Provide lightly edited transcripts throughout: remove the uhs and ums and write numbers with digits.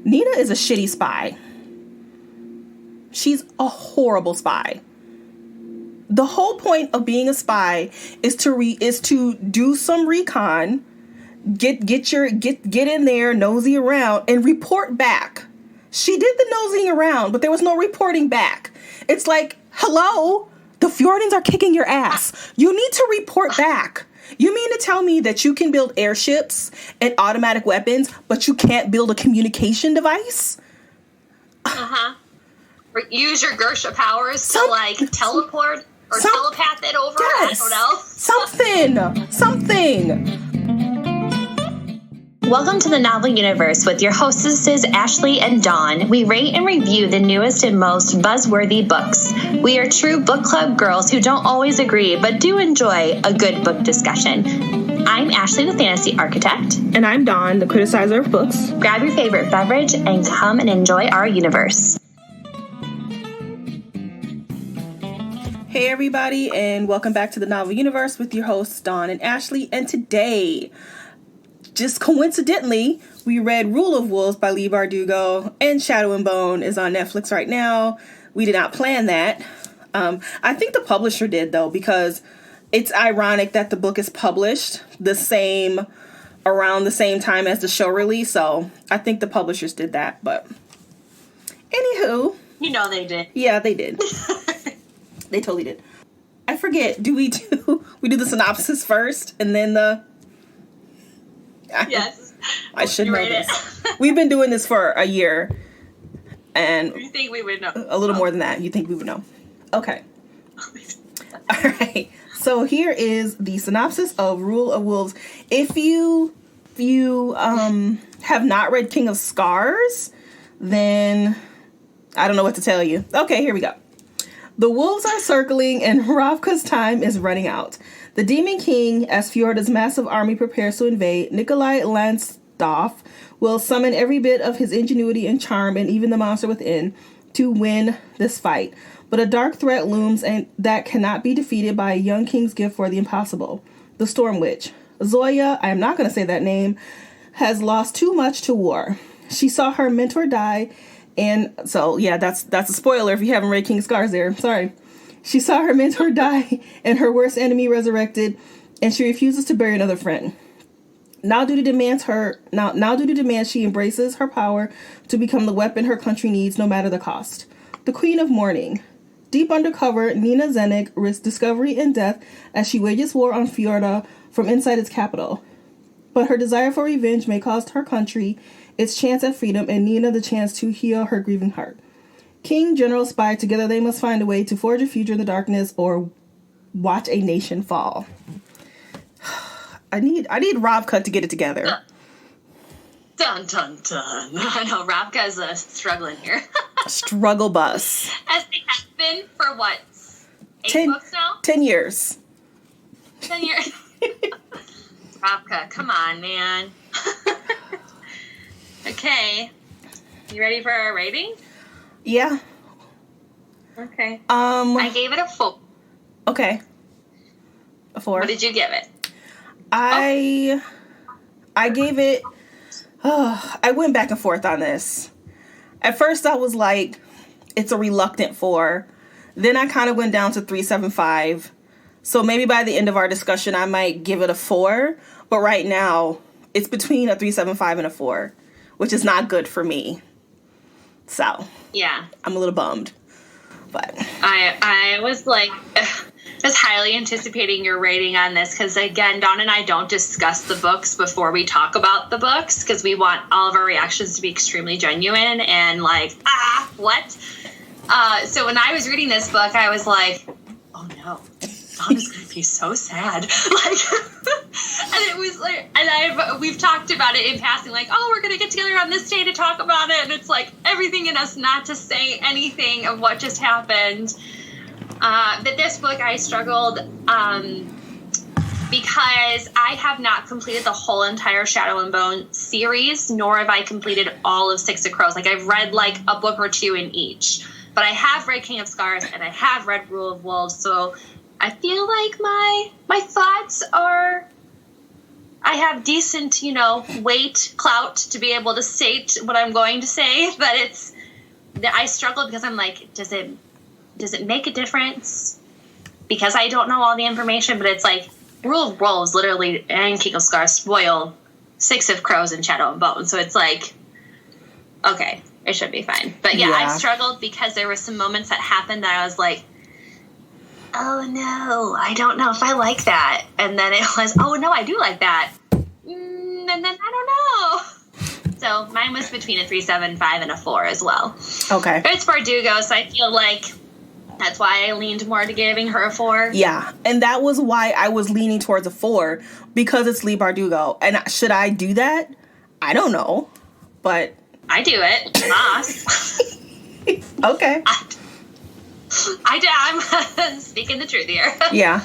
Nina is a shitty spy. She's a horrible spy. The whole point of being a spy is to do some recon, get in there, nosy around, and report back. She did the nosing around, but there was no reporting back. It's like, hello, the Fjordans are kicking your ass. You need to report back. You mean to tell me that you can build airships and automatic weapons, but you can't build a communication device? Uh-huh. Or use your Gersha powers to, like, teleport or telepath it over? Yes. I don't know. Something. Welcome to the Novel Universe with your hostesses Ashley and Dawn. We rate and review the newest and most buzzworthy books. We are true book club girls who don't always agree, but do enjoy a good book discussion. I'm Ashley, the fantasy architect. And I'm Dawn, the criticizer of books. Grab your favorite beverage and come and enjoy our universe. Hey everybody, and welcome back to the Novel Universe with your hosts Dawn and Ashley. And today, just coincidentally, we read Rule of Wolves by Leigh Bardugo, and Shadow and Bone is on Netflix right now. We did not plan that. I think the publisher did, though, because it's ironic that the book is published around the same time as the show release, so I think the publishers did that, but anywho. You know they did. Yeah, they did. They totally did. I forget, do we do the synopsis first, and then the... Yes. I should know this. We've been doing this for a year, and you think we would know? A little more than that. You think we would know? Okay. All right. So here is the synopsis of Rule of Wolves. If you have not read King of Scars, then I don't know what to tell you. Okay, here we go. The wolves are circling, and Ravka's time is running out. The Demon King, as Fjorda's massive army prepares to invade, Nikolai Landstoff will summon every bit of his ingenuity and charm, and even the monster within, to win this fight. But a dark threat looms and that cannot be defeated by a young king's gift for the impossible. The Storm Witch. Zoya, I am not going to say that name, has lost too much to war. She saw her mentor die, and so, yeah, that's a spoiler if you haven't read King of Scars there. Sorry. She saw her mentor die and her worst enemy resurrected, and she refuses to bury another friend. Now due to demands she embraces her power to become the weapon her country needs, no matter the cost. The Queen of Mourning. Deep undercover, Nina Zenik risks discovery and death as she wages war on Fjorda from inside its capital. But her desire for revenge may cost her country its chance at freedom, and Nina the chance to heal her grieving heart. King, General, Spy, together they must find a way to forge a future in the darkness or watch a nation fall. I need Ravka to get it together. Dun, dun, dun. I know, Ravka's struggling here. Struggle bus. As they have been for what? 8 books now? 10 years. 10 years. Ravka, come on, man. Okay. You ready for our rating? Yeah. Okay. I gave it a 4. Okay. A 4. What did you give it? I gave it... I went back and forth on this. At first I was like, it's a reluctant 4. Then I kind of went down to 3.75. So maybe by the end of our discussion I might give it a 4. But right now it's between a 3.75 and a 4, which is not good for me. So yeah, I'm a little bummed. But I was like, just highly anticipating your rating on this, because again, Dawn and I don't discuss the books before we talk about the books, because we want all of our reactions to be extremely genuine and like, what? So when I was reading this book, I was like, oh no, Dawn is going to be so sad. Like, and it was like, and we've talked about it in passing, like, oh, we're going to get together on this day to talk about it. And it's like everything in us not to say anything of what just happened. But this book, I struggled because I have not completed the whole entire Shadow and Bone series, nor have I completed all of Six of Crows. Like, I've read like a book or two in each. But I have read King of Scars and I have read Rule of Wolves, so I feel like my thoughts are I have decent, weight, clout to be able to state what I'm going to say, but I struggle because I'm like, does it make a difference? Because I don't know all the information, but it's like, Rule of Wolves literally and King of Scars spoil 6 of Crows and Shadow and Bone, so it's like, okay, it should be fine. But yeah, I struggled because there were some moments that happened that I was like, oh no, I don't know if I like that. And then it was, oh no, I do like that. And then I don't know. So mine was between a 3.75 and a 4 as well. Okay. It's Bardugo, so I feel like that's why I leaned more to giving her a 4. Yeah, and that was why I was leaning towards a 4, because it's Leigh Bardugo. And should I do that? I don't know, but I do it, boss. Okay. I'm speaking the truth here. Yeah.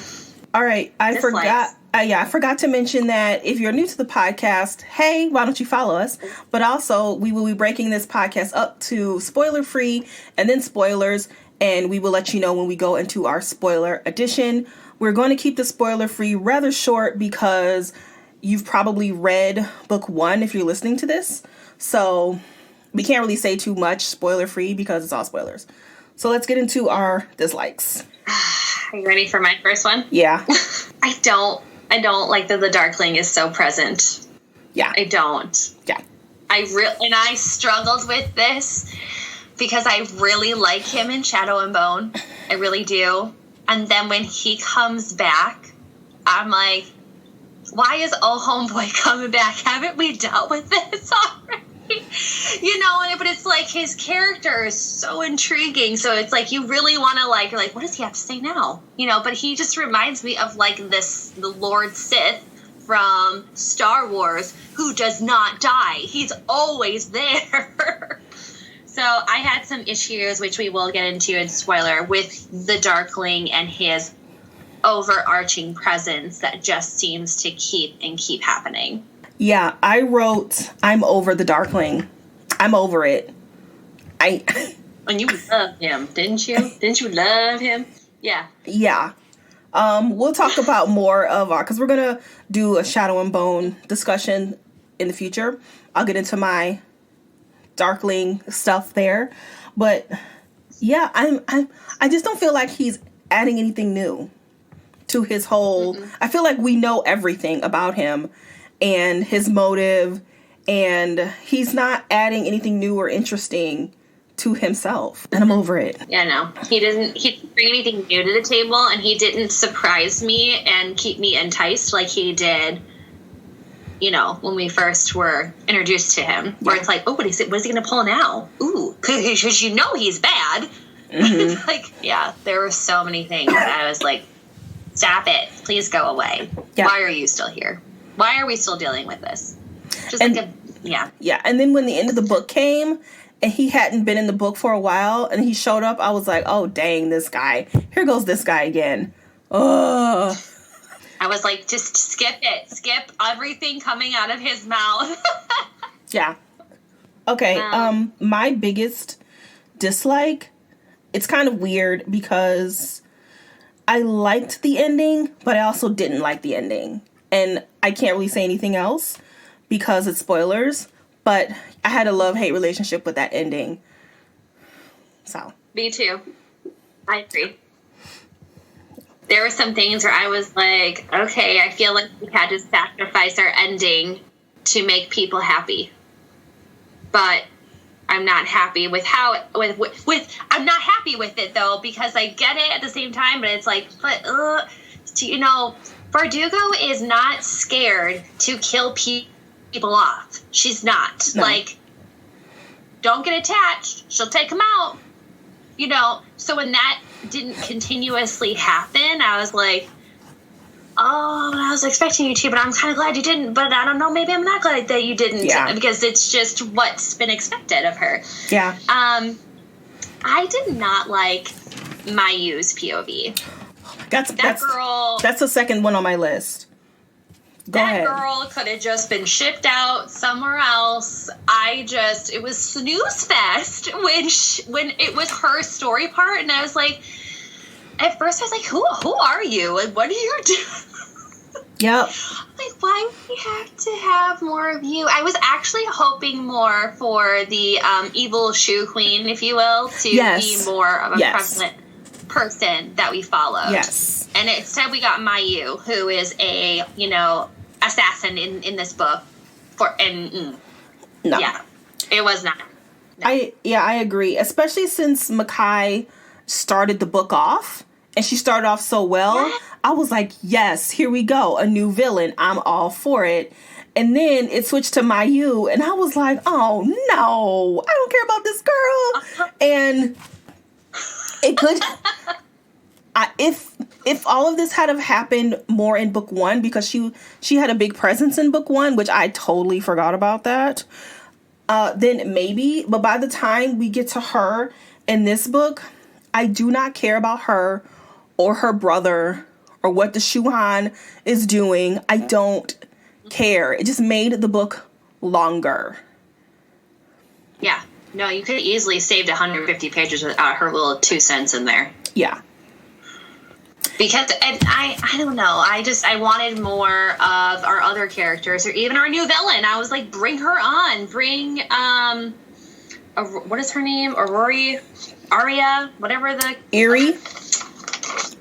All right. I forgot to mention that if you're new to the podcast, hey, why don't you follow us? But also, we will be breaking this podcast up to spoiler-free and then spoilers, and we will let you know when we go into our spoiler edition. We're going to keep the spoiler-free rather short because you've probably read book 1 if you're listening to this. So we can't really say too much spoiler-free because it's all spoilers. So let's get into our dislikes. Are you ready for my first one? Yeah. I don't like that the Darkling is so present. Yeah. I don't. Yeah. I struggled with this because I really like him in Shadow and Bone. I really do. And then when he comes back, I'm like, why is homeboy coming back? Haven't we dealt with this already? But it's like his character is so intriguing. So it's like you really want to you're like, what does he have to say now? But he just reminds me of the Lord Sith from Star Wars who does not die. He's always there. So I had some issues, which we will get into in spoiler, with the Darkling and his overarching presence that just seems to keep happening. Yeah, I wrote, I'm over the Darkling. I'm over it. And you loved him, didn't you? Didn't you love him? Yeah. Yeah. We'll talk about more of because we're going to do a Shadow and Bone discussion in the future. I'll get into my Darkling stuff there. But yeah, I just don't feel like he's adding anything new to his whole, I feel like we know everything about him and his motive, and he's not adding anything new or interesting to himself, and I'm over it. Yeah, no, he didn't bring anything new to the table, and he didn't surprise me and keep me enticed like he did, when we first were introduced to him, where it's like, oh, what is he going to pull now? Ooh, because he's bad. Mm-hmm. There were so many things that I was like, stop it, please go away. Yeah. Why are you still here? Why are we still dealing with this? Yeah, and then when the end of the book came, and he hadn't been in the book for a while, and he showed up, I was like, oh, dang, this guy. Here goes this guy again. Ugh. I was like, just skip it. Skip everything coming out of his mouth. Yeah. Okay, my biggest dislike, it's kind of weird because I liked the ending, but I also didn't like the ending. And I can't really say anything else because it's spoilers, but I had a love-hate relationship with that ending. So. Me too. I agree. There were some things where I was like, okay, I feel like we had to sacrifice our ending to make people happy. But I'm not happy with how I'm not happy with it though, because I get it at the same time, but it's like, Bardugo is not scared to kill people off. She's not. No. Don't get attached. She'll take them out. So when that didn't continuously happen, I was like, oh, I was expecting you to, but I'm kind of glad you didn't. But I don't know, maybe I'm not glad that you didn't, because it's just what's been expected of her. Yeah. I did not like Mayu's POV. That's the second one on my list. Go ahead. That girl could have just been shipped out somewhere else. It was snooze fest when it was her story part, and I was like, at first I was like, who are you? Like, what are you doing? Yep. Like, why do we have to have more of you? I was actually hoping more for the evil shoe queen, if you will, to be more of a prevalent person that we followed. Yes. And instead we got Mayu, who is a, assassin in this book. No. Yeah, it was not. No. I agree. Especially since Makai started the book off. And she started off so well. Yeah. I was like, yes, here we go. A new villain. I'm all for it. And then it switched to Mayu. And I was like, oh, no. I don't care about this girl. And it could... if all of this had have happened more in book 1, because she had a big presence in book 1, which I totally forgot about that, then maybe. But by the time we get to her in this book, I do not care about her or her brother or what the Shuhan is doing. I don't care. It just made the book longer. Yeah. No, you could have easily saved 150 pages without her little 2 cents in there. Yeah. Because I don't know. I wanted more of our other characters or even our new villain. I was like, bring her on. Bring, what is her name? Aria, whatever the... Eerie?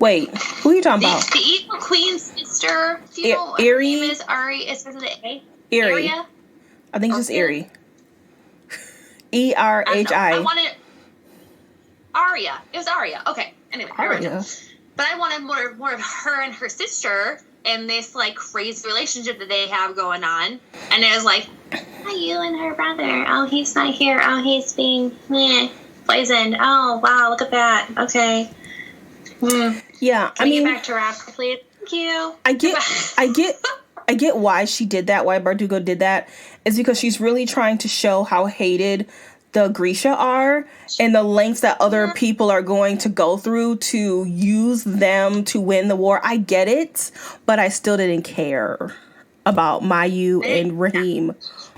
Wait, who are you talking about? The evil queen's sister. Do you know what Eerie? her name is? Ari. Is it A? Eerie. Aria? I think it's just Eerie. ERHI. I wanted... Aria. It was Aria. Okay. Anyway. Aria. But I wanted more of her and her sister and this, like, crazy relationship that they have going on. And it was like, you and her brother. Oh, he's not here. Oh, he's being poisoned. Oh, wow, look at that. Okay. Yeah, Can we get back to Ravka, please? Thank you. I get why she did that, why Bardugo did that. It's because she's really trying to show how hated the Grisha are and the lengths that other people are going to go through to use them to win the war. I get it, but I still didn't care about Mayu and Raheem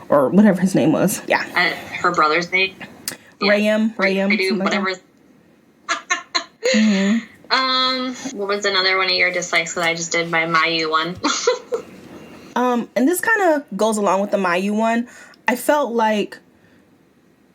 or whatever his name was. Yeah. Her brother's name? Rayam. I do whatever. What was another one of your dislikes that I just did my Mayu one? And this kind of goes along with the Mayu one. I felt like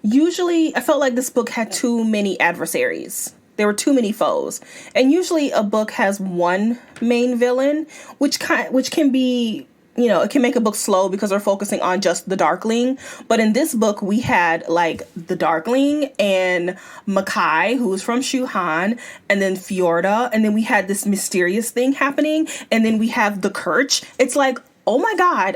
this book had too many adversaries. There were too many foes. And usually a book has one main villain, which can be, it can make a book slow because we're focusing on just the Darkling. But in this book, we had like the Darkling and Makai, who was from Shuhan, and then Fjorda, and then we had this mysterious thing happening, and then we have the Kirch. It's like, oh my God,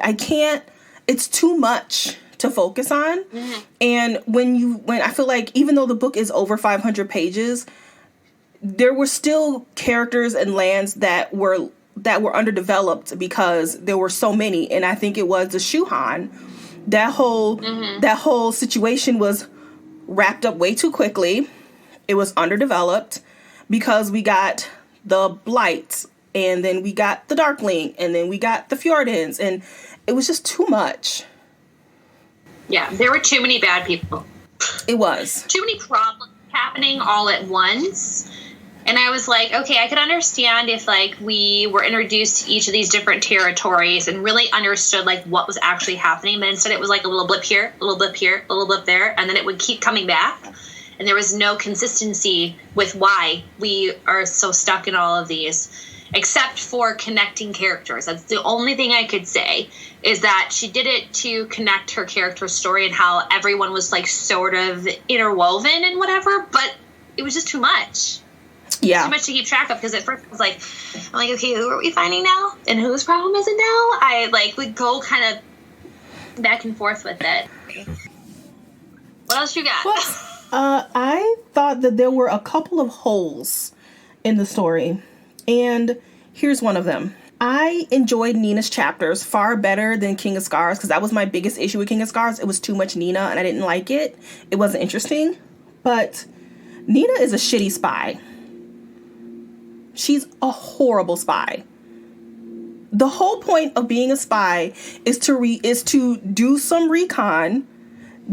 it's too much to focus on. Mm-hmm. And when I feel like even though the book is over 500 pages, there were still characters and lands that were underdeveloped because there were so many. And I think it was the Shuhan. That whole situation was wrapped up way too quickly. It was underdeveloped because we got the Blights, and then we got the Darkling, and then we got the Fjordans, and it was just too much. Yeah, there were too many bad people. It was. Too many problems happening all at once. And I was like, okay, I could understand if, like, we were introduced to each of these different territories and really understood, like, what was actually happening. But instead it was, like, a little blip here, a little blip here, a little blip there. And then it would keep coming back. And there was no consistency with why we are so stuck in all of these, except for connecting characters. That's the only thing I could say, is that she did it to connect her character story and how everyone was, like, sort of interwoven and whatever. But it was just too much. Yeah. Too much to keep track of, because at first I was like, okay, who are we finding now? And whose problem is it now? I would go kind of back and forth with it. What else you got? I thought that there were a couple of holes in the story, and here's one of them. I enjoyed Nina's chapters far better than King of Scars, because that was my biggest issue with King of Scars. It was too much Nina, and I didn't like it. It wasn't interesting, but Nina is a shitty spy. She's a horrible spy. The whole point of being a spy is to do some recon,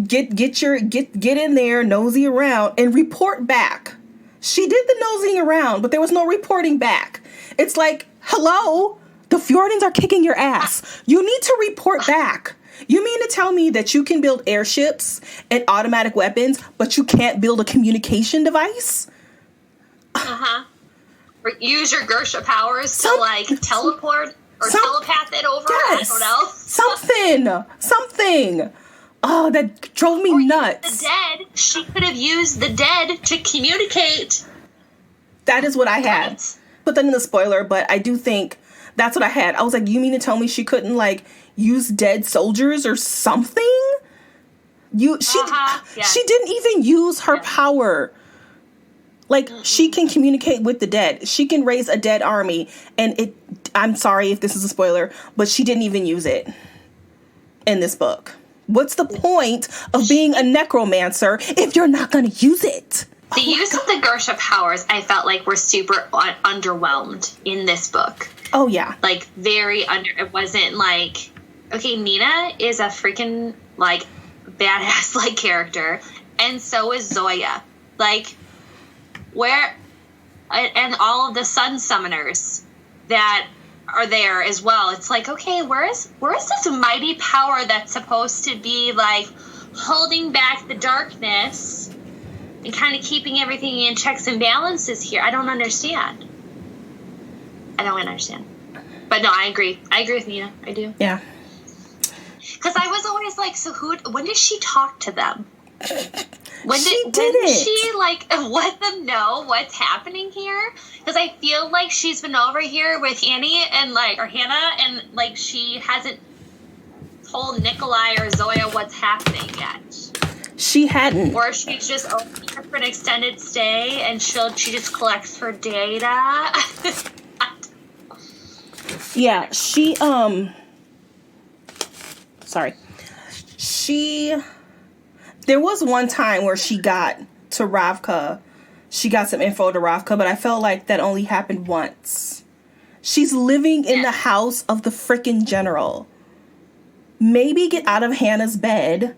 get in there, nosy around, and report back. She did the nosing around, but there was no reporting back. It's like, hello, The Fjordans are kicking your ass. You need to report back. You mean to tell me that you can build airships and automatic weapons, but you can't build a communication device? Or use your Gersha powers to, like, teleport or telepath it over. Yes. I don't know. Something. Oh, that drove me nuts. The dead. She could have used the dead to communicate. That is what I had. Put that in the spoiler, but I do think that's what I had. I was like, you mean to tell me she couldn't, like, use dead soldiers or something? She didn't even use her power. Like, she can communicate with the dead. She can raise a dead army. And I'm sorry if this is a spoiler, but she didn't even use it in this book. What's the point of being a necromancer if you're not going to use it? The use of the Gersha powers, I felt like, were super underwhelmed in this book. Oh, yeah. Like, it wasn't like, okay, Nina is a freaking, like, badass, like, character. And so is Zoya. Like, and all of the sun summoners that are there as well. It's like, okay, where is this mighty power that's supposed to be, like, holding back the darkness and kind of keeping everything in checks and balances here? I don't understand. But no, I agree. I agree with Nina. I do. Yeah. Because I was always like, so when did she talk to them? When did she, like, let them know what's happening here? Because I feel like she's been over here with Annie and, like, or Hannah, and, like, she hasn't told Nikolai or Zoya what's happening yet. She hadn't. Or she's just over here for an extended stay, and she just collects her data. Yeah, there was one time where she got to Ravka. She got some info to Ravka, but I felt like that only happened once. She's living in the house of the frickin' general. Maybe get out of Hannah's bed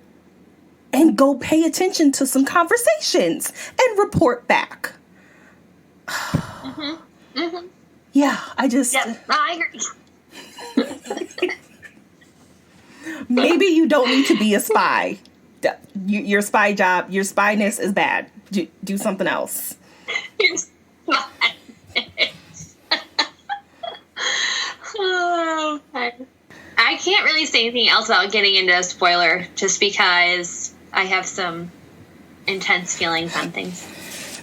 and go pay attention to some conversations and report back. Yeah, I just... Yeah, I agree. Maybe you don't need to be a spy. Your spy job, your spyness is bad. Do something else. Oh, I can't really say anything else about getting into a spoiler, just because I have some intense feelings on things.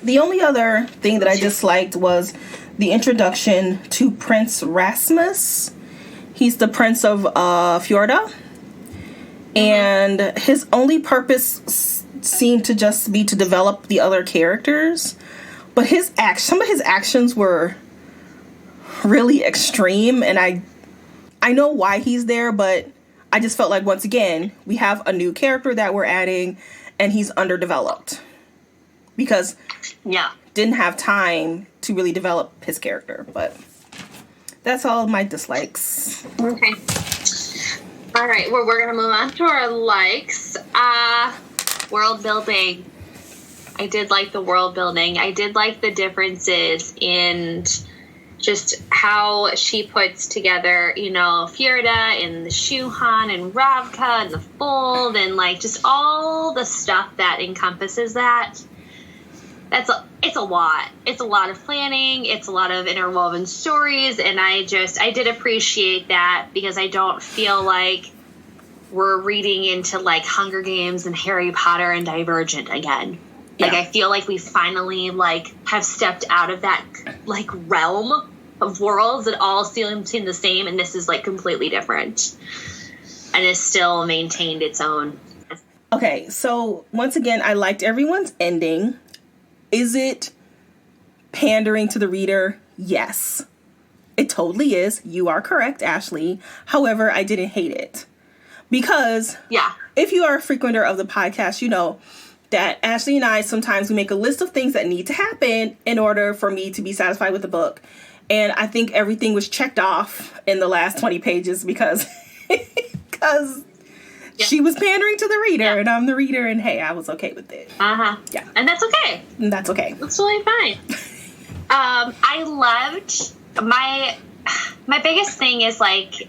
The only other thing that I disliked was the introduction to Prince Rasmus. He's the Prince of Fjorda. And his only purpose seemed to just be to develop the other characters. But some of his actions were really extreme. And I know why he's there, but I just felt like, once again, we have a new character that we're adding, and he's underdeveloped. Because didn't have time to really develop his character. But that's all of my dislikes. Okay. All right, well, we're going to move on to our likes. World building. I did like the world building. I did like the differences in just how she puts together, Fjorda and the Shuhan and Ravka and the Fold and, like, just all the stuff that encompasses that. It's a lot. It's a lot of planning. It's a lot of interwoven stories. And I did appreciate that, because I don't feel like we're reading into, like, Hunger Games and Harry Potter and Divergent again. Yeah. Like, I feel like we finally, like, have stepped out of that, like, realm of worlds that all seem the same. And this is, like, completely different. And it's still maintained its own. Okay, so once again, I liked everyone's ending. Is it pandering to the reader? Yes. It totally is. You are correct, Ashley. However, I didn't hate it. Because if you are a frequenter of the podcast, you know that Ashley and I sometimes we make a list of things that need to happen in order for me to be satisfied with the book. And I think everything was checked off in the last 20 pages because she was pandering to the reader, and I'm the reader, and hey, I was okay with it. Yeah. And that's okay. And that's okay. That's totally fine. I loved my biggest thing is, like,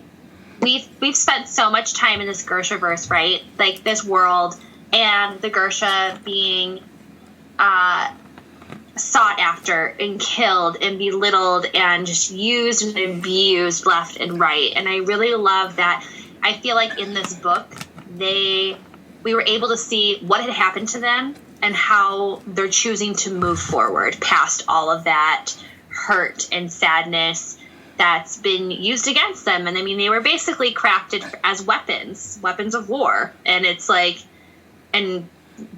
we've spent so much time in this Gershaverse, right? Like, this world, and the Gersha being sought after and killed and belittled and just used and abused left and right. And I really love that. I feel like in this book, we were able to see what had happened to them and how they're choosing to move forward past all of that hurt and sadness that's been used against them. And I mean, they were basically crafted as weapons of war. And it's like, and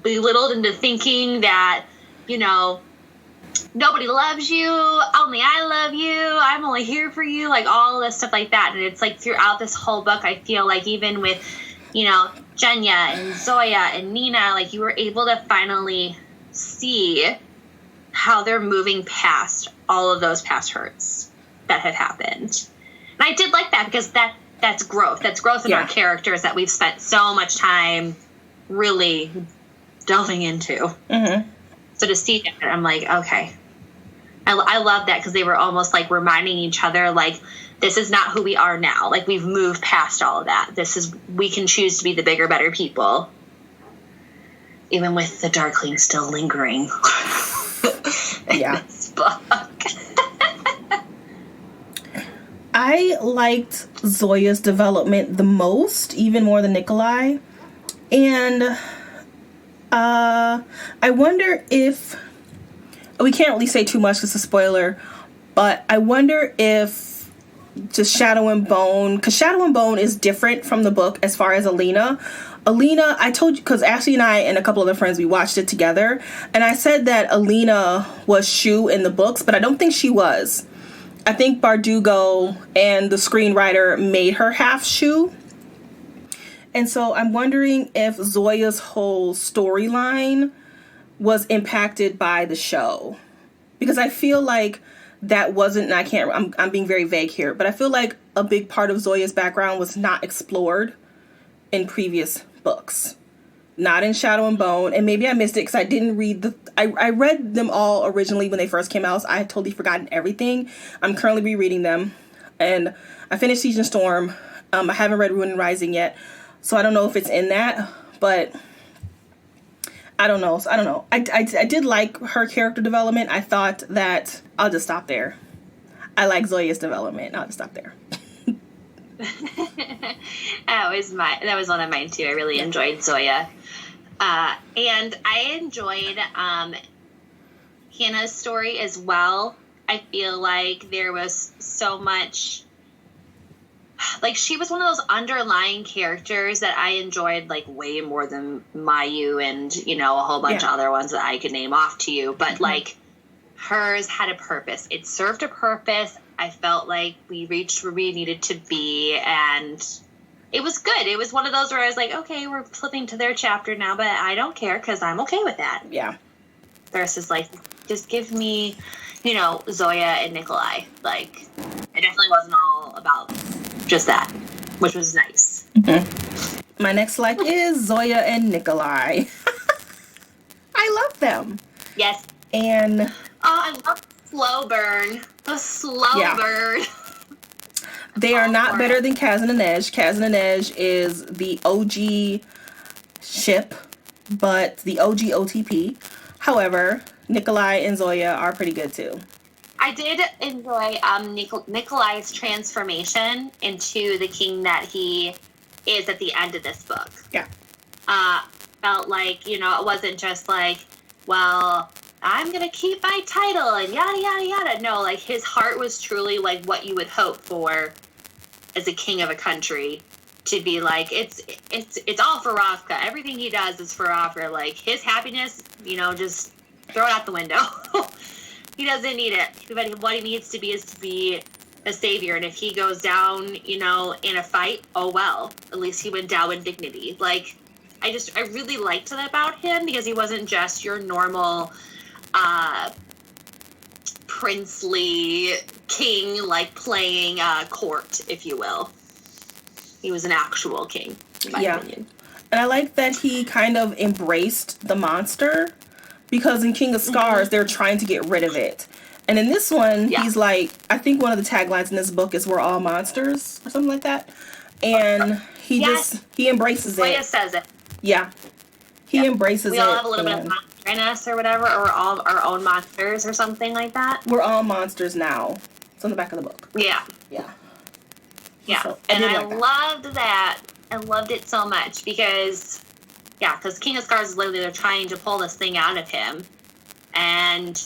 belittled into thinking that, you know, nobody loves you, only I love you, I'm only here for you, like all this stuff like that. And it's like throughout this whole book, I feel like even with, you know, Jenya and Zoya and Nina, like you were able to finally see how they're moving past all of those past hurts that have happened. And I did like that because that's growth. That's growth in our characters that we've spent so much time really delving into. Mm-hmm. So to see that, I'm like, okay. I love that because they were almost like reminding each other, like, this is not who we are now. Like, we've moved past all of that. We can choose to be the bigger, better people. Even with the Darkling still lingering in this book. I liked Zoya's development the most, even more than Nikolai. And I wonder if... We can't really say too much, it's a spoiler. But I wonder if just Shadow and Bone... Because Shadow and Bone is different from the book as far as Alina. Alina, I told you... Because Ashley and I and a couple other friends, we watched it together. And I said that Alina was Shu in the books, but I don't think she was. I think Bardugo and the screenwriter made her half Shu. And so I'm wondering if Zoya's whole storyline was impacted by the show. Because I feel like that wasn't, and I'm being very vague here, but I feel like a big part of Zoya's background was not explored in previous books. Not in Shadow and Bone, and maybe I missed it because I didn't read I read them all originally when they first came out, so I had totally forgotten everything. I'm currently rereading them, and I finished Siege and Storm. I haven't read Ruin and Rising yet, so I don't know if it's in that, but I don't know. So I don't know. I did like her character development. I thought that... I'll just stop there. I like Zoya's development. I'll just stop there. That was one of mine too. I really enjoyed Zoya. And I enjoyed Hannah's story as well. I feel like there was so much... Like, she was one of those underlying characters that I enjoyed, like, way more than Mayu and, you know, a whole bunch of other ones that I could name off to you. But, like, hers had a purpose. It served a purpose. I felt like we reached where we needed to be, and it was good. It was one of those where I was like, okay, we're flipping to their chapter now, but I don't care because I'm okay with that. Yeah. Versus, like, just give me, you know, Zoya and Nikolai. Like, it definitely wasn't all about just that, which was nice. Mm-hmm. My next like is Zoya and Nikolai. I love them. Yes. And... Oh, I love Slow Burn. The Slow Burn. They are not better than Kazan and Nej. Kazan and Nej is the OG ship, but the OG OTP. However, Nikolai and Zoya are pretty good too. I did enjoy Nikolai's transformation into the king that he is at the end of this book. Yeah. Felt like, you know, it wasn't just like, well, I'm going to keep my title and yada, yada, yada. No, like, his heart was truly like what you would hope for as a king of a country, to be like, it's all for Ravka. Everything he does is for Ravka. Like, his happiness, you know, just throw it out the window. He doesn't need it. But what he needs to be is to be a savior. And if he goes down, you know, in a fight, oh well. At least he went down with dignity. Like, I really liked that about him, because he wasn't just your normal princely king, like playing court, if you will. He was an actual king, in my opinion. And I like that he kind of embraced the monster. Because in King of Scars, they're trying to get rid of it. And in this one, Yeah. he's like, I think one of the taglines in this book is "We're all monsters" or something like that. And he he embraces Zoya it. says it. Yeah. He embraces it. We all have a little bit of monster in us or whatever, or we're all our own monsters or something like that. We're all monsters now. It's on the back of the book. Yeah. Yeah. Yeah. So, and I like loved that. I loved it so much because King of Scars is literally, they're trying to pull this thing out of him. And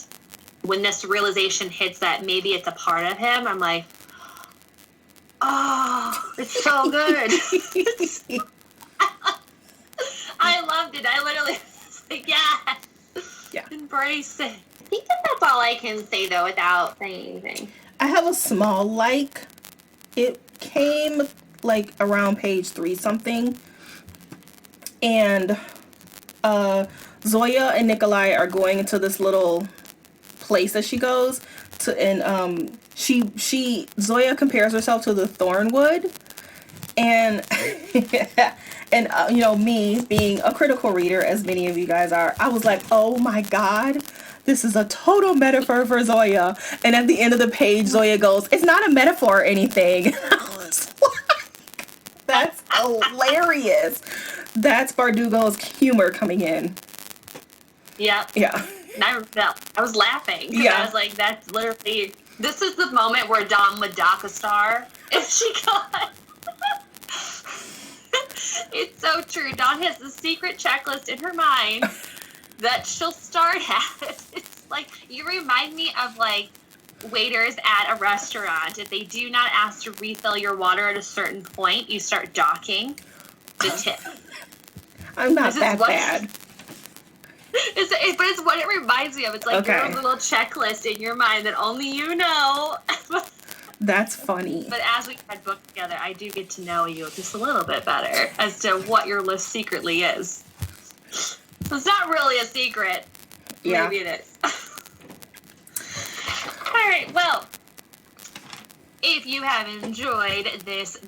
when this realization hits that maybe it's a part of him, I'm like, oh, it's so good. I loved it. I literally was like, yeah, embrace it. I think that's all I can say, though, without saying anything. I have a small like. It came like around page 3 something. And Zoya and Nikolai are going into this little place that she goes to, and Zoya compares herself to the Thornwood, and and you know, me being a critical reader, as many of you guys are, I was like, oh my god, this is a total metaphor for Zoya. And at the end of the page, Zoya goes, it's not a metaphor or anything. I was like, that's hilarious. That's Bardugo's humor coming in. Yep. Yeah. And I was laughing. Yeah. I was like, that's literally, this is the moment where Dawn would dock a star if she got. It's so true. Dawn has the secret checklist in her mind that she'll start at. It's like, you remind me of like waiters at a restaurant. If they do not ask to refill your water at a certain point, you start docking the tip. I'm not that bad. But it's what it reminds me of. It's like your little checklist in your mind that only you know. That's funny. But as we read book together, I do get to know you just a little bit better as to what your list secretly is. So it's not really a secret. Yeah. Maybe it is. All right. Well, if you have enjoyed this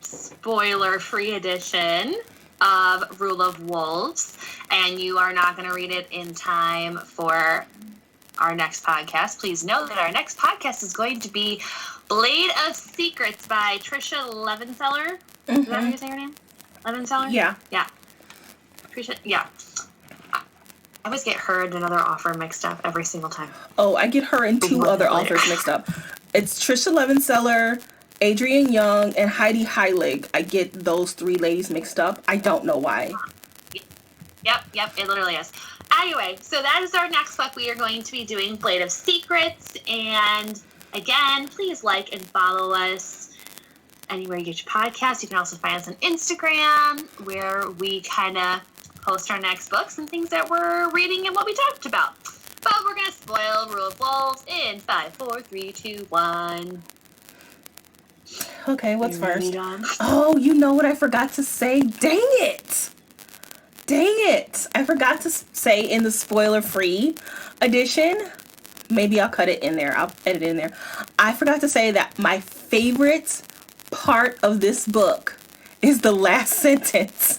spoiler-free edition of Rule of Wolves, and you are not going to read it in time for our next podcast, please know that our next podcast is going to be Blade of Secrets by Tricia Levenseller. Mm-hmm. Is that how you say her name? Levenseller? Yeah. Yeah. Tricia, yeah. I always get her and another author mixed up every single time. Oh, I get her and 2 other authors mixed up. It's Tricia Levenseller, Adrienne Young, and Heidi Heilig. I get those 3 ladies mixed up. I don't know why. Yep, it literally is. Anyway, so that is our next book. We are going to be doing Blade of Secrets. And again, please like and follow us anywhere you get your podcasts. You can also find us on Instagram, where we kind of post our next books and things that we're reading and what we talked about. But we're going to spoil Rule of Wolves in 5, 4, 3, 2, 1. Okay, what's first? Oh, you know what I forgot to say? Dang it! I forgot to say in the spoiler-free edition. Maybe I'll cut it in there. I'll edit it in there. I forgot to say that my favorite part of this book is the last sentence.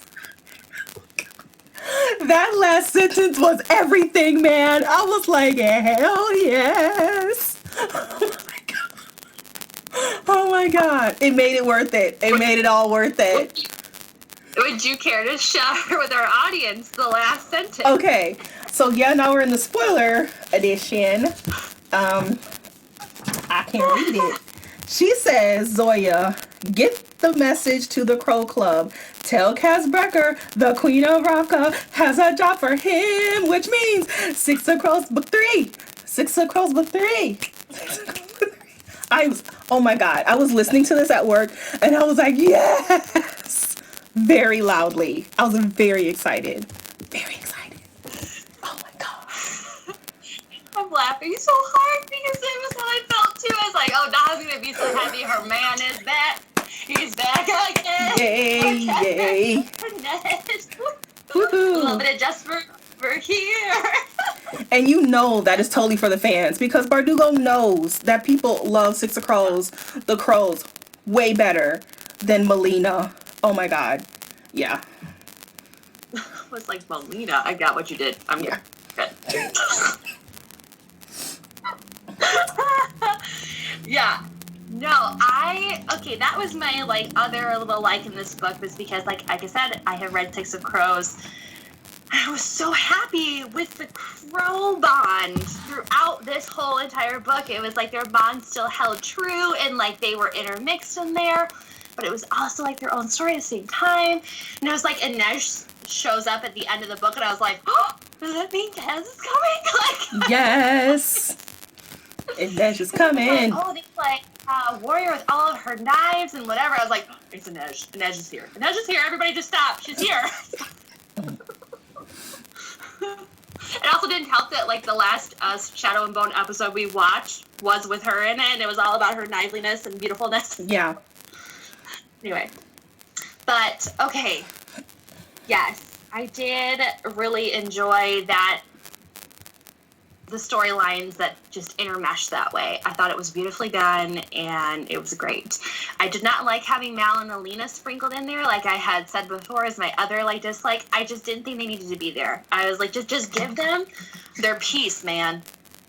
That last sentence was everything, man. I was like, hell yes. Oh my god. It made it worth it. It made it all worth it. Would you care to share with our audience the last sentence? Okay. So yeah, now we're in the spoiler edition. I can read it. She says, Zoya, get the message to the Crow Club. Tell Casbrecker the Queen of Raqqa has a job for him, which means 6 of Crows book 3. 6 of Crows book 3. Oh my god, I was listening to this at work and I was like, yes, very loudly. I was very excited. Very excited. Oh my god. I'm laughing so hard because it was what I felt too. I was like, oh, Donna's going to be so happy her man is back. He's back again. Yay, yay. Woohoo. A little bit of just for here. And you know that is totally for the fans because Bardugo knows that people love 6 of Crows, the Crows, way better than Melina. Oh my god. Yeah. I was like, Melina, I got what you did. I'm good. Yeah. No, that was my, like, other little like in this book was because, like I said, I have read Six of Crows. I was so happy with the crow bond throughout this whole entire book. It was like their bond still held true and like they were intermixed in there, but it was also like their own story at the same time. And it was like Inej shows up at the end of the book and I was like, oh, does that mean Taz is coming? Like, yes. Inej is coming. Like, oh, these like warrior with all of her knives and whatever. I was like, oh, it's Inej. Inej is here. Inej is here. Everybody just stop. She's here. It also didn't help that, like, the last Shadow and Bone episode we watched was with her in it, and it was all about her kniveliness and beautifulness. Yeah. Anyway. But, okay. Yes, I did really enjoy that, the storylines that just intermeshed that way. I thought it was beautifully done, and it was great. I did not like having Mal and Alina sprinkled in there, like I had said before, as my other, like, dislike. I just didn't think they needed to be there. I was like, just give them their peace, man.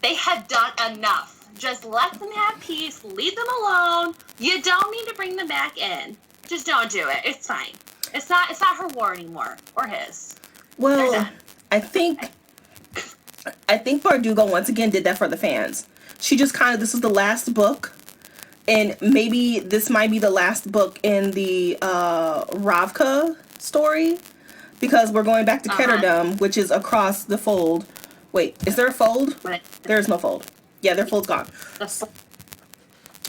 They had done enough. Just let them have peace. Leave them alone. You don't need to bring them back in. Just don't do it. It's fine. It's not her war anymore, or his. Well, I think Bardugo once again did that for the fans. She just this was the last book, and maybe this might be the last book in the Ravka story, because we're going back to Ketterdam, which is across the fold. Wait, is there a fold? There is no fold. Yeah, their fold's gone.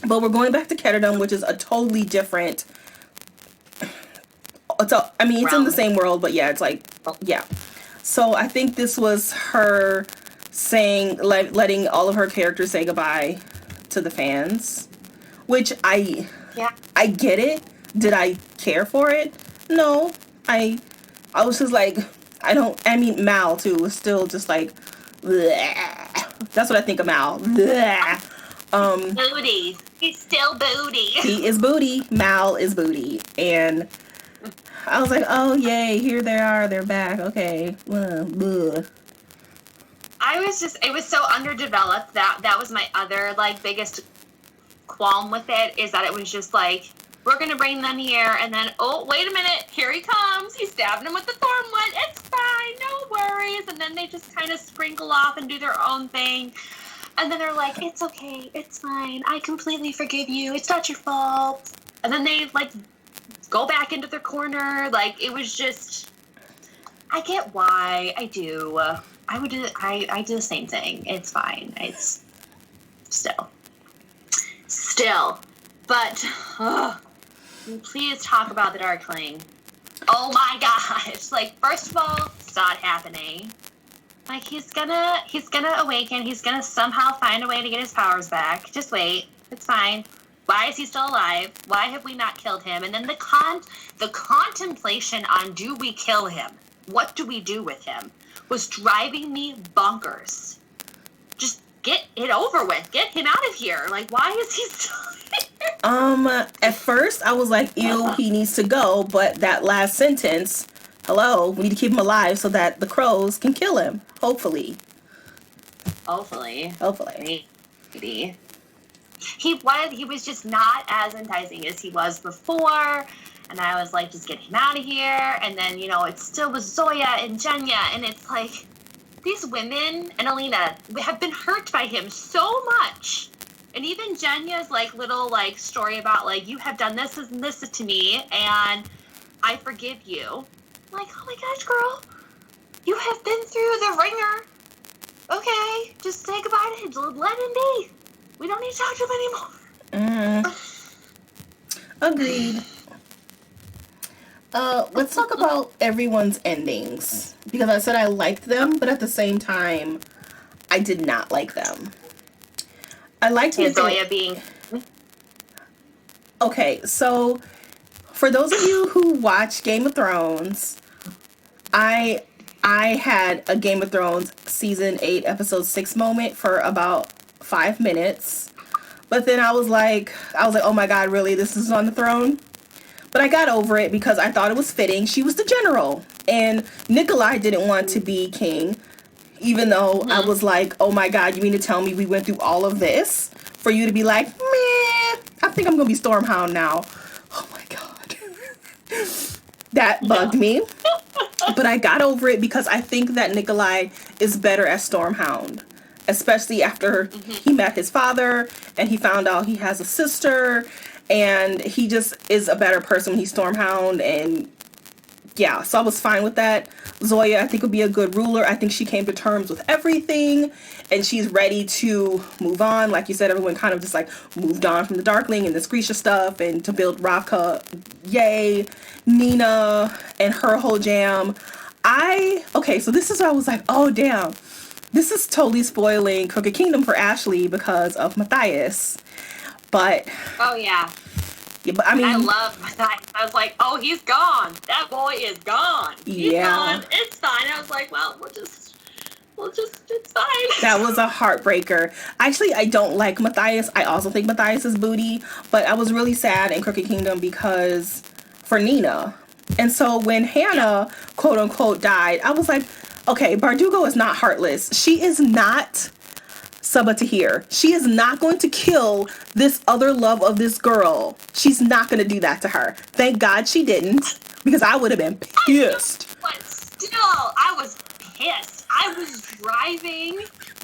But we're going back to Ketterdam, which is a totally different... it's in the same world, but yeah, it's like... Yeah. So I think this was her saying, letting all of her characters say goodbye to the fans, which I get it. Did I care for it? No. I was just like, Mal too was still just like, bleh. That's what I think of Mal. Bleh. Booty. He's still booty. He is booty. Mal is booty. And I was like, oh, yay, here they are. They're back. Okay. It was so underdeveloped that was my other, like, biggest qualm with it, is that it was just like, we're going to bring them here, and then, oh, wait a minute, here he comes. He's stabbing him with the thornwood. It's fine. No worries. And then they just kind of sprinkle off and do their own thing. And then they're like, it's okay. It's fine. I completely forgive you. It's not your fault. And then they, like, go back into their corner. Like, it was just, I get why. I do. I do the same thing. It's fine. It's still. But, please talk about the Darkling. Oh my gosh. Like, first of all, it's not happening. Like, he's gonna awaken. He's gonna somehow find a way to get his powers back. Just wait. It's fine. Why is he still alive? Why have we not killed him? And then the contemplation on, do we kill him? What do we do with him? Was driving me bonkers. Just get it over with. Get him out of here. Like, why is he still here? At first I was like, ew, he needs to go. But that last sentence, hello, we need to keep him alive so that the crows can kill him. Hopefully. Maybe. He was just not as enticing as he was before. And I was like, just get him out of here. And then, it still was Zoya and Jenya. And it's like, these women and Alina have been hurt by him so much. And even Jenya's, like, little, like, story about, like, you have done this and this to me, and I forgive you. I'm like, oh my gosh, girl. You have been through the ringer. Okay, just say goodbye to him. Let him be. We don't need to talk to him anymore. Agreed. Let's talk about everyone's endings. Because I said I liked them, but at the same time, I did not like them. I liked Zoya being... Okay, so for those of you who watch Game of Thrones, I had a Game of Thrones season 8 episode 6 moment for about 5 minutes. But then I was like, oh my god, really? This is on the throne? But I got over it because I thought it was fitting. She was the general. And Nikolai didn't want to be king. Even though I was like, oh my god, you mean to tell me we went through all of this for you to be like, meh? think I'm gonna be Stormhound now. Oh my god. That bugged me. But I got over it because I think that Nikolai is better as Stormhound. Especially after he met his father and he found out he has a sister. And he just is a better person when he's Stormhound. And yeah, so I was fine with that. Zoya, I think, would be a good ruler. I think she came to terms with everything. And she's ready to move on. Like you said, everyone kind of just like moved on from the Darkling and the Tricia stuff. And to build Ravka, yay. Nina and her whole jam. Okay, so this is where I was like, oh damn. This is totally spoiling Crooked Kingdom for Ashley because of Matthias. But... oh, yeah. Yeah, but I mean... I love Matthias. I was like, oh, he's gone. That boy is gone. He's gone. It's fine. I was like, well, we'll just, it's fine. That was a heartbreaker. Actually, I don't like Matthias. I also think Matthias is booty. But I was really sad in Crooked Kingdom because... for Nina. And so when Hannah, quote unquote, died, I was like, okay, Bardugo is not heartless. She is not Sabaa Tahir. She is not going to kill this other love of this girl. She's not going to do that to her. Thank God she didn't, because I would have been pissed. But still, I was pissed. I was driving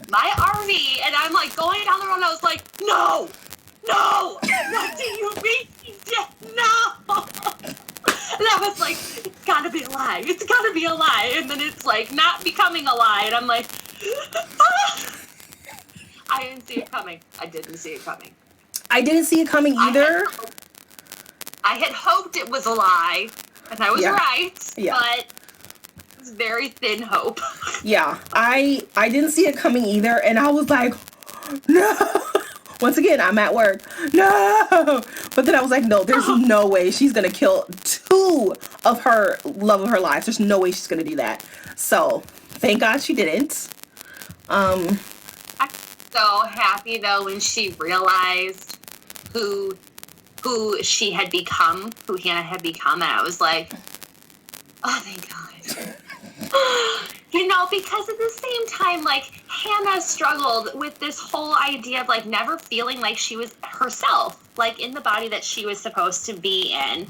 my RV, and I'm like going down the road, and I was like, no, what do you mean? No. And I was like, it's gotta be a lie. It's gotta be a lie. And then it's like not becoming a lie. And I'm like, ah! I didn't see it coming. I didn't see it coming. I didn't see it coming either. I had hoped it was a lie. And I was right. Yeah. But it was very thin hope. Yeah. I didn't see it coming either. And I was like, no. Once again, I'm at work. No! But then I was like, no, there's no way she's going to kill two of her love of her life. There's no way she's going to do that. So, thank God she didn't. I'm so happy, though, when she realized who she had become, who Hannah had become. And I was like, oh, thank God. You know, because at the same time, like, Hannah struggled with this whole idea of, like, never feeling like she was herself, like, in the body that she was supposed to be in.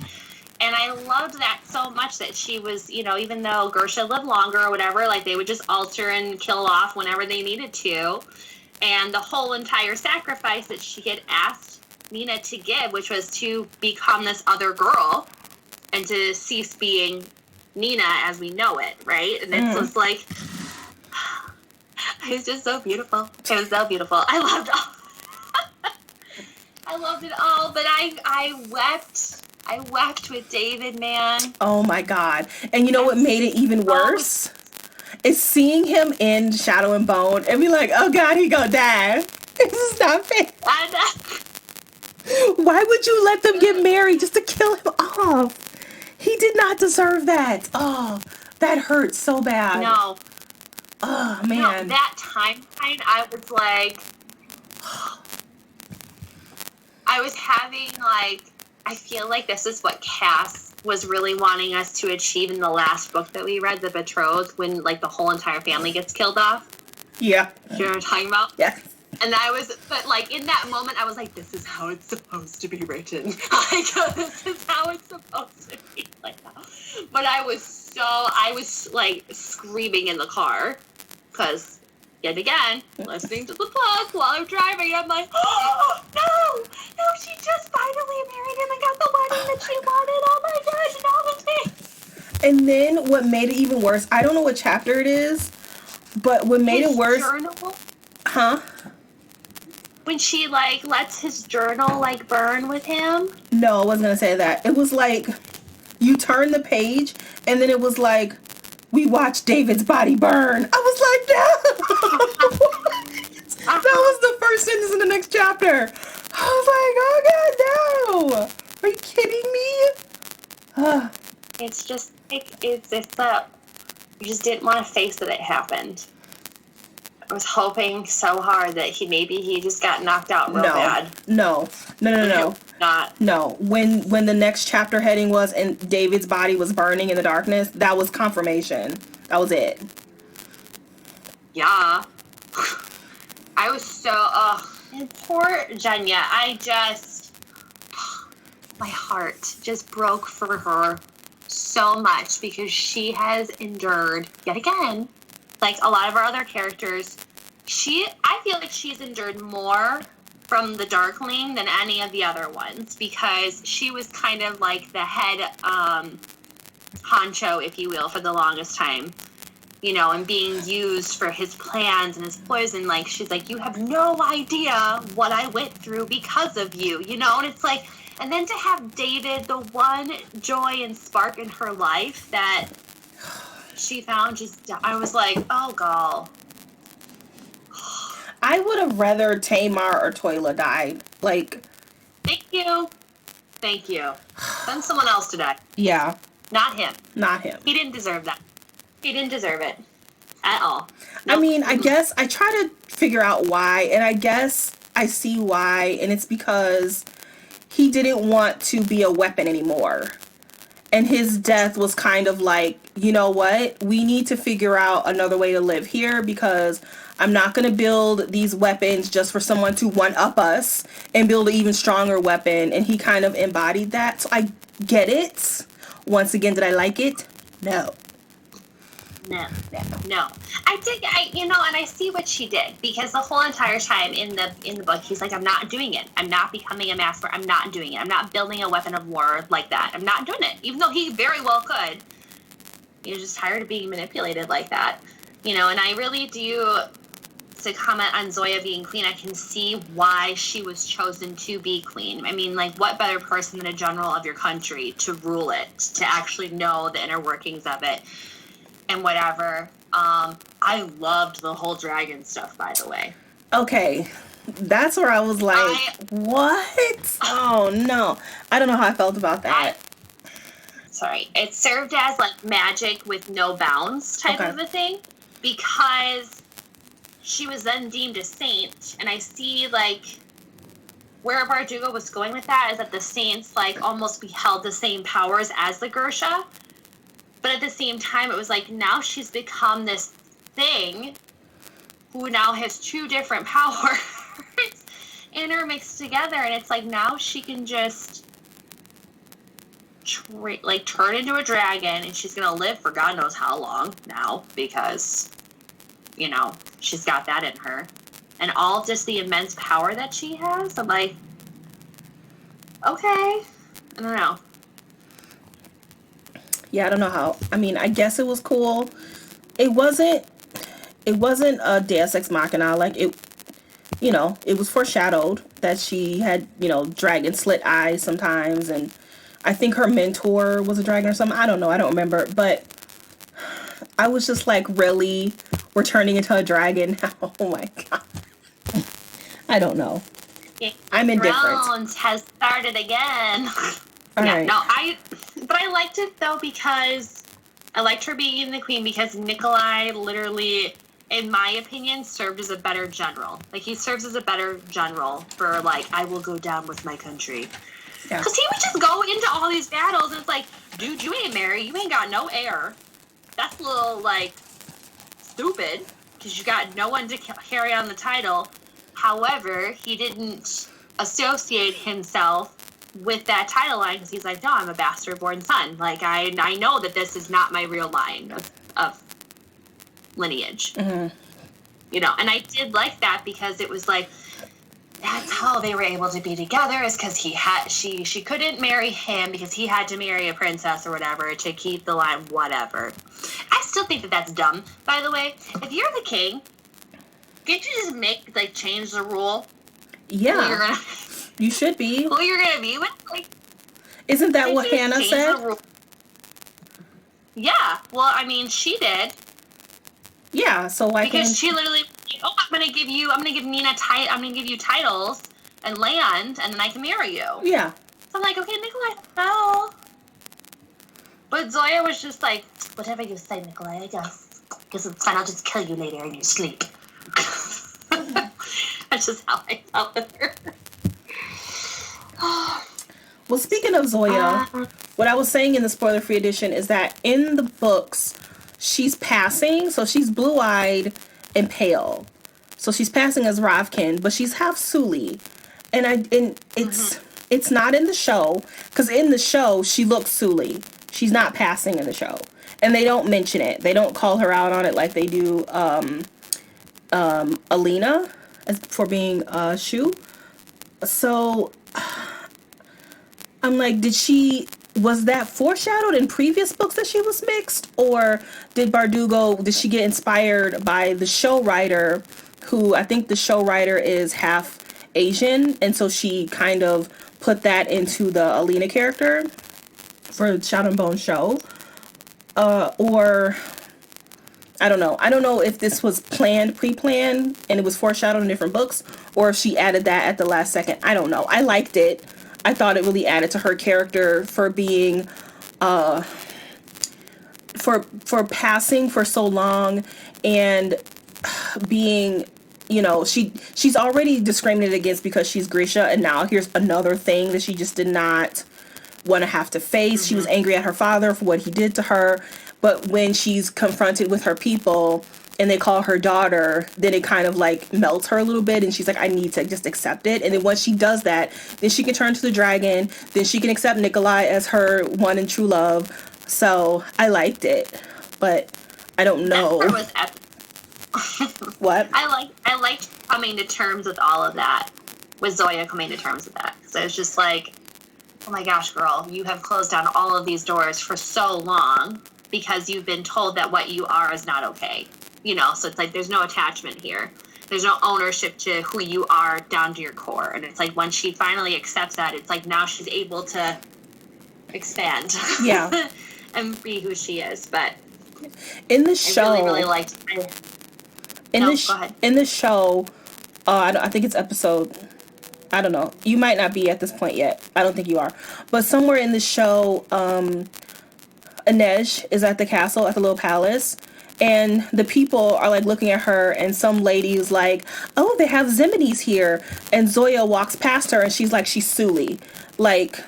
And I loved that so much that she was, you know, even though Gersha lived longer or whatever, like, they would just alter and kill off whenever they needed to. And the whole entire sacrifice that she had asked Nina to give, which was to become this other girl and to cease being Nina as we know it, right? And it's just like, it was just so beautiful. It was so beautiful. I loved all. I loved it all, but I wept. I wept with David, man. Oh my God. And you know what made it even worse? Is seeing him in Shadow and Bone and be like, oh God, he gonna die. This is not fair. Why would you let them get married just to kill him off? He did not deserve that. Oh, that hurts so bad. No. Oh, man. No, that timeline, I was like, I was having, like, I feel like this is what Cass was really wanting us to achieve in the last book that we read, The Betrothed, when, like, the whole entire family gets killed off. Yeah. Do you know what I'm talking about? Yeah. And but, like, in that moment, I was like, this is how it's supposed to be written. Like, this is how it's supposed to be. Like, but I was, like, screaming in the car. Because, yet again, listening to the book while I'm driving, I'm like, oh, no, she just finally married him and got the wedding that she wanted. Oh, my gosh, no, it's me. And then what made it even worse, I don't know what chapter it is, but what made it worse... journal? Huh? When she, like, lets his journal, like, burn with him? No, I wasn't going to say that. It was like, you turn the page, and then it was like, we watched David's body burn. I was like, no! That was the first sentence in the next chapter. I was like, oh, God, no! Are you kidding me? It's just, it's that you just didn't want to face that it happened. I was hoping so hard that he just got knocked out real bad. No. Not. No. When the next chapter heading was and David's body was burning in the darkness, that was confirmation. That was it. Yeah. I was so, and poor Jenya, my heart just broke for her so much because she has endured, yet again, like a lot of our other characters, I feel like she's endured more from the Darkling than any of the other ones, because she was kind of like the head honcho, if you will, for the longest time, you know, and being used for his plans and his poison. Like, she's like, you have no idea what I went through because of you, you know? And it's like, and then to have David, the one joy and spark in her life that she found, I was like, oh, God. I would have rather Tamar or Toila died. Like, Thank you. Send someone else to die. Yeah. Not him. He He didn't deserve that. He didn't deserve it at all. Nope. I mean, I guess I try to figure out why, and I guess I see why, and it's because he didn't want to be a weapon anymore. And his death was kind of like, you know what? We need to figure out another way to live here, because I'm not going to build these weapons just for someone to one-up us and build an even stronger weapon. And he kind of embodied that. So I get it. Once again, did I like it? No. And I see what she did, because the whole entire time in the book, he's like, I'm not doing it. I'm not becoming a master. I'm not doing it. I'm not building a weapon of war like that. I'm not doing it, even though he very well could. You're just tired of being manipulated like that, you know. And I really do, to comment on Zoya being queen, I can see why she was chosen to be queen. I mean, like, what better person than a general of your country to rule it, to actually know the inner workings of it and whatever. I loved the whole dragon stuff, by the way. Okay, that's where I was like, what? Oh, no. I don't know how I felt about that. It served as, like, magic with no bounds type of a thing, because she was then deemed a saint, and I see, like, where Bardugo was going with that is that the saints, like, almost beheld the same powers as the Gersha, but at the same time, it was like, now she's become this thing who now has two different powers intermixed together, and it's like, now she can just turn into a dragon, and she's gonna live for God knows how long now, because, you know, she's got that in her, and all just the immense power that she has. I'm like, okay, I don't know. Yeah, I don't know how. I mean, I guess it was cool. It wasn't a Deus Ex Machina. Like, it, you know, it was foreshadowed that she had, you know, dragon slit eyes sometimes, and I think her mentor was a dragon or something. I don't know. I don't remember. But I was just like, really? We're turning into a dragon now? Oh my God. I don't know. I'm indifferent. Thrones has started again. Right. But I liked it though, because I liked her being the queen, because Nikolai literally, in my opinion, served as a better general. Like, he serves as a better general for, like, I will go down with my country. Yeah. Because he would just go into all these battles, and it's like, dude, you ain't married. You ain't got no heir. That's a little, like, stupid, because you got no one to carry on the title. However, he didn't associate himself with that title line, because he's like, no, I'm a bastard-born son. Like, I know that this is not my real line of lineage. Mm-hmm. You know, and I did like that, because it was like, that's how they were able to be together, is because she couldn't marry him because he had to marry a princess or whatever to keep the line, whatever. I still think that that's dumb, by the way. If you're the king, can't you just change the rule? Yeah. You should be. Who you're gonna be with? Like, isn't that what Hannah said? Yeah. Well, I mean, she did. Yeah. So why? Because she literally, I'm gonna give Nina I'm gonna give you titles and land, and then I can marry you. Yeah. So I'm like, okay, Nikolai, no. But Zoya was just like, whatever you say, Nikolai, I guess. Because it's fine. I'll just kill you later in your sleep. That's just how I felt with her. Well, speaking of Zoya, what I was saying in the spoiler-free edition is that in the books, she's passing, so she's blue-eyed and pale. So she's passing as Ravkin, but she's half Suli. And it's It's not in the show, because in the show, she looks Sully. She's not passing in the show. And they don't mention it. They don't call her out on it like they do Alina for being Shu. So I'm like, was that foreshadowed in previous books that she was mixed? Or did she get inspired by the show writer, who I think the show writer is half Asian, and so she kind of put that into the Alina character for Shadow and Bone show? Or I don't know. I don't know if this was pre-planned, and it was foreshadowed in different books, or if she added that at the last second. I don't know. I liked it. I thought it really added to her character for being, for passing for so long, and being, she's already discriminated against because she's Grisha, and now here's another thing that she just did not want to have to face. Mm-hmm. She was angry at her father for what he did to her, but when she's confronted with her people and they call her daughter, then it kind of like melts her a little bit, and she's like, I need to just accept it. And then once she does that, then she can turn to the dragon, then she can accept Nikolai as her one and true love. So I liked it, but I don't know. That part was epic. What? I liked coming to terms with all of that, with Zoya coming to terms with that. So it was just like, oh my gosh, girl, you have closed down all of these doors for so long because you've been told that what you are is not okay. So it's like there's no attachment here. There's no ownership to who you are down to your core. And it's like when she finally accepts that, it's like now she's able to expand. Yeah. And be who she is. But in the show, I really liked it. Go ahead. In the show, I think it's episode, I don't know. You might not be at this point yet. I don't think you are. But somewhere in the show, Inej is at the castle, at the little palace, and the people are like looking at her, and some lady's like, oh, they have Zimides here. And Zoya walks past her, and she's like, she's Sully. Like,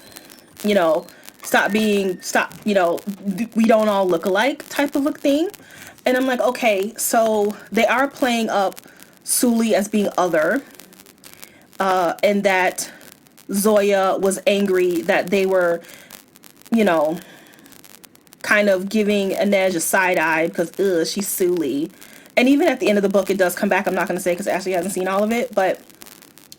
stop, we don't all look alike type of a thing. And I'm like, okay, so they are playing up Sully as being other, and that Zoya was angry that they were, kind of giving Inej a side eye because, she's Sully. And even at the end of the book, it does come back. I'm not going to say because Ashley hasn't seen all of it, but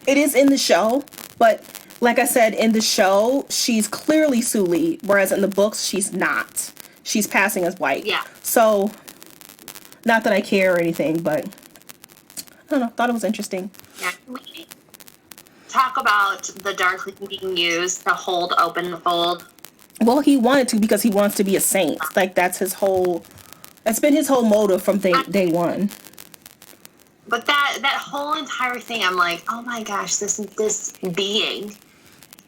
it is in the show. But like I said, in the show, she's clearly Sully, whereas in the books, she's not. She's passing as white. Yeah. So, not that I care or anything, but I don't know. Thought it was interesting. Yeah. Can we talk about the Darkling being used to hold open the fold? Well, he wanted to because he wants to be a saint. Like, that's been his whole motive from day one. But that whole entire thing, I'm like, oh my gosh, this being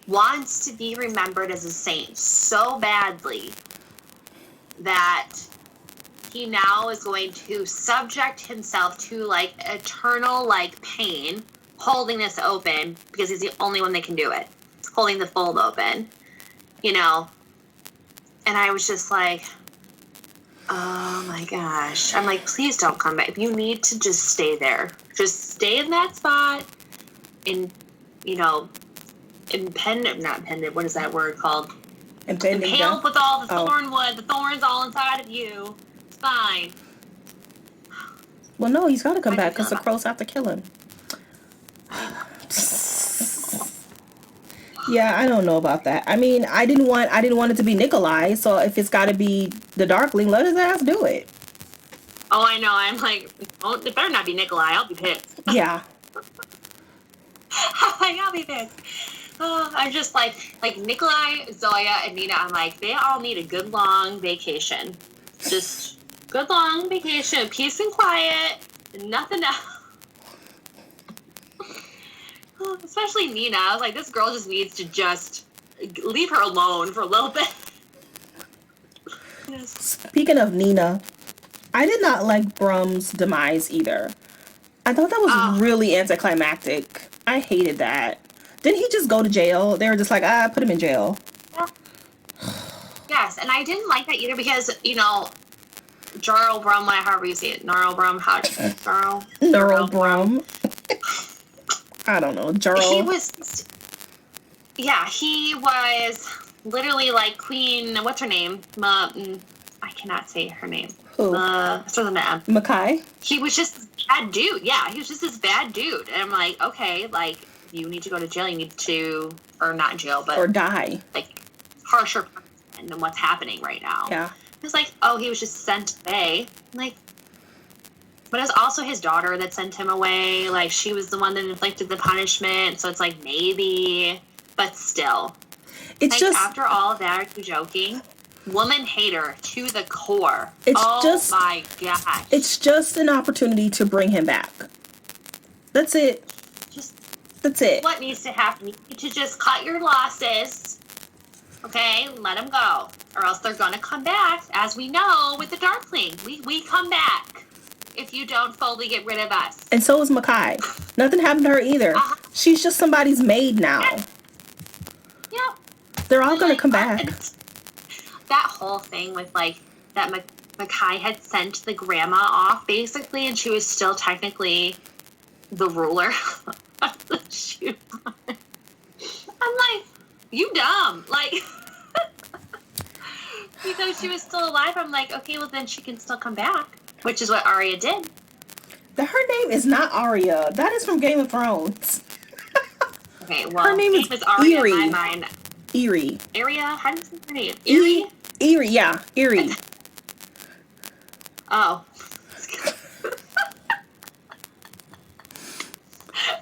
wants to be remembered as a saint so badly that he now is going to subject himself to, like, eternal, like, pain, holding this open because he's the only one that can do it. Holding the fold open, And I was just like, oh my gosh. I'm like, please don't come back. If you need to, just stay there. Just stay in that spot. Not impended, what is that word called? Impaled with all the thornwood. The thorns all inside of you. It's fine. Well, no, he's got to come back because the crows have to kill him. Yeah, I don't know about that. I mean, I didn't want it to be Nikolai, so if it's got to be the Darkling, let his ass do it. Oh, I know. I'm like, oh, it better not be Nikolai. I'll be pissed. Yeah. I'll be pissed. Oh, I'm just like Nikolai, Zoya, and Nina. I'm like, they all need a good long vacation. Just good long vacation, peace and quiet, and nothing else. Especially Nina. I was like, this girl just needs to just leave her alone for a little bit. Yes. Speaking of Nina, I did not like Brum's demise either. I thought that was really anticlimactic. I hated that. Didn't he just go to jail? They were just like, put him in jail. Yeah. Yes, and I didn't like that either because, Jarl Brum, however you say it, Gnarl Brum, Gnarl Brum. I don't know, Jarl. yeah, he was literally like Queen, what's her name? I cannot say her name. Who? Starts with an M. Makai? He was just this bad dude. Yeah, he was just this bad dude. And I'm like, okay, like, you need to go to jail. You need to, or not jail, but. Or die. Like, harsher than what's happening right now. Yeah. It's like, oh, he was just sent away. Like, but it was also his daughter that sent him away. Like, she was the one that inflicted the punishment. So it's like, maybe, but still. It's like, just. After all of that, are you joking? Woman hater to the core. It's oh just, my gosh. It's just an opportunity to bring him back. That's it. That's it. What needs to happen? You need to just cut your losses. Okay? Let them go. Or else they're going to come back. As we know with the Darkling. We come back if you don't fully get rid of us. And so is Makai. Nothing happened to her either. She's just somebody's maid now. Yep. They're all going to come back. That whole thing with, like, that Makai had sent the grandma off, basically, and she was still technically the ruler of the shoe. I'm like, you dumb. Like, because she was still alive, I'm like, okay, well, then she can still come back, which is what Arya did. Her name is not Arya. That is from Game of Thrones. Okay, well, her name is Arya Eerie. in my mind. Eerie. Arya? How do you say her name? Eerie? Eerie, yeah. Eerie. Oh.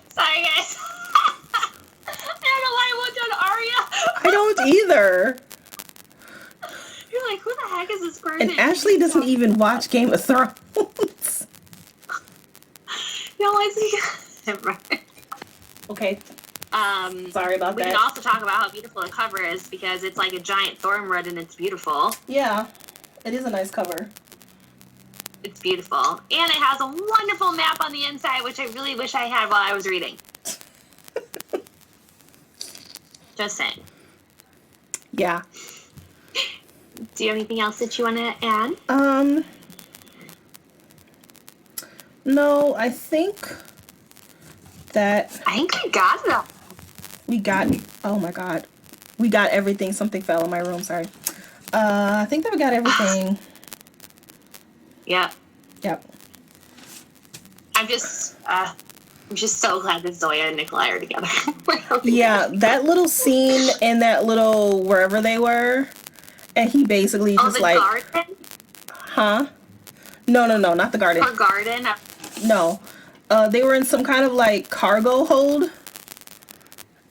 Sorry, guys. I don't know why I looked on Arya. I don't either. You're like, who the heck is this person? And Ashley doesn't even watch Game of Thrones. No, I see. Okay. Sorry about we that. can also talk about how beautiful the cover is because it's like a giant thornwood and it's beautiful. Yeah, it is a nice cover. It's beautiful. And it has a wonderful map on the inside, which I really wish I had while I was reading. Just saying. Yeah. Do you have anything else that you want to add? No, I think we got it all. Oh my God. We got everything. Something fell in my room, sorry. I think that we got everything. Yep. I'm just so glad that Zoya and Nikolai are together. Yeah, that little scene in that little wherever they were, and he basically just like, garden? Huh? No, not the garden. Or garden? No, they were in some kind of like cargo hold,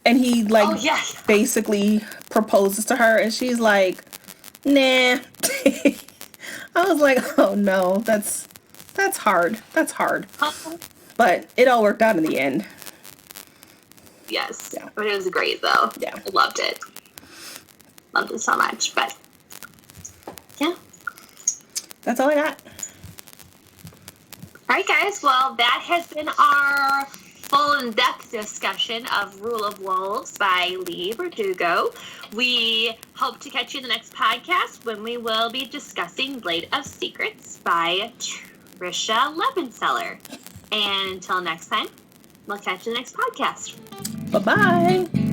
and he like basically proposes to her, and she's like, nah. I was like, oh no, that's hard. That's hard. But it all worked out in the end. Yes. Yeah. But it was great, though. Yeah. I loved it. Loved it so much. But, yeah. That's all I got. All right, guys. Well, that has been our full in-depth discussion of Rule of Wolves by Lee Verdugo. We hope to catch you in the next podcast when we will be discussing Blade of Secrets by Tricia Levenseller. And until next time, we'll catch you in the next podcast. Bye-bye.